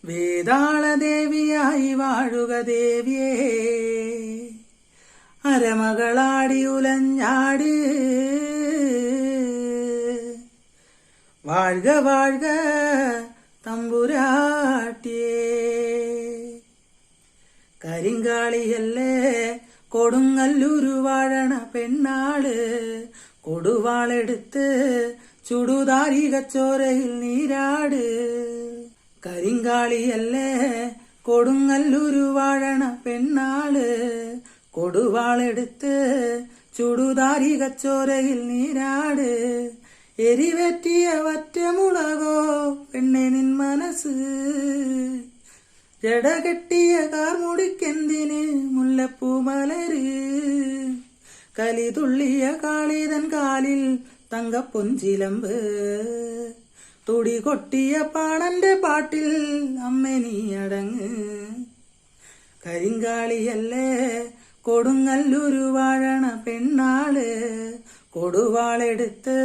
വേതാളദേവിയായി വാഴുക ദേവിയേ, അരമകളാടി ഉലഞ്ഞാട്. വാഴ്ക വാഴ്ക തമ്പുരാട്ടിയേ, കരിങ്കാളിയല്ലേ കൊടുങ്ങല്ലൂരു വാഴണ പെണ്ണാള്. കൊടുവാളെടുത്ത് ചുടുതാരികച്ചോരയിൽ നീരാട്. കരിങ്കാളിയല്ലേ കൊടുങ്ങല്ലൂരു വാഴണ പെണ്ണാള്. കൊടുവാളെടുത്ത് ചുടുതാരികച്ചോരയിൽ നീരാട്. എരിവറ്റിയ വറ്റമുളകോ പെണ്ണെ നിൻ മനസ്സ്. ജടകെട്ടിയ കാർമുടിക്കെന്തിന് മുല്ലപ്പൂ മലര്. കലിതുള്ളിയ കാളിതൻ കാലിൽ തങ്കപ്പൊഞ്ചിലമ്പ്. തുടി കൊട്ടിയ പാണന്റെ പാട്ടിൽ അമ്മ നീ അടങ്ങ്. കരിങ്കാളിയല്ലേ കൊടുങ്ങല്ലൂരു വാഴണ പെണ്ണാള്. കൊടുവാളെടുത്ത്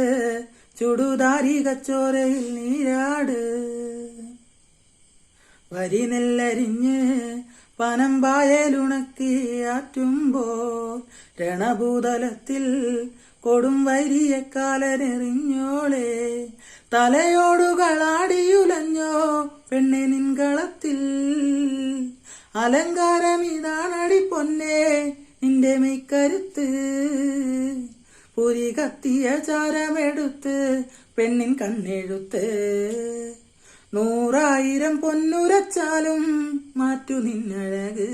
ചുടുതാരികച്ചോരയിൽ നീരാട്. വരി നെല്ലരിഞ്ഞ് പനമ്പായലുണക്കി ആറ്റുമ്പോൾ രണഭൂതലത്തിൽ കൊടും വൈരിയക്കാലനെറിഞ്ഞോളെ. തലയോടുകളാടിയുലഞ്ഞോ പെണ്ണെ നിൻകളത്തിൽ. അലങ്കാരമിതാണടി പൊന്നെ നിന്റെ മെയ്ക്കരുത്ത്. പുരി കത്തിയ ചാരമെടുത്ത് പെണ്ണിൻ കണ്ണെഴുത്ത്. 100,000 പൊന്നുരച്ചാലും മാറ്റു നിന്നഴക്.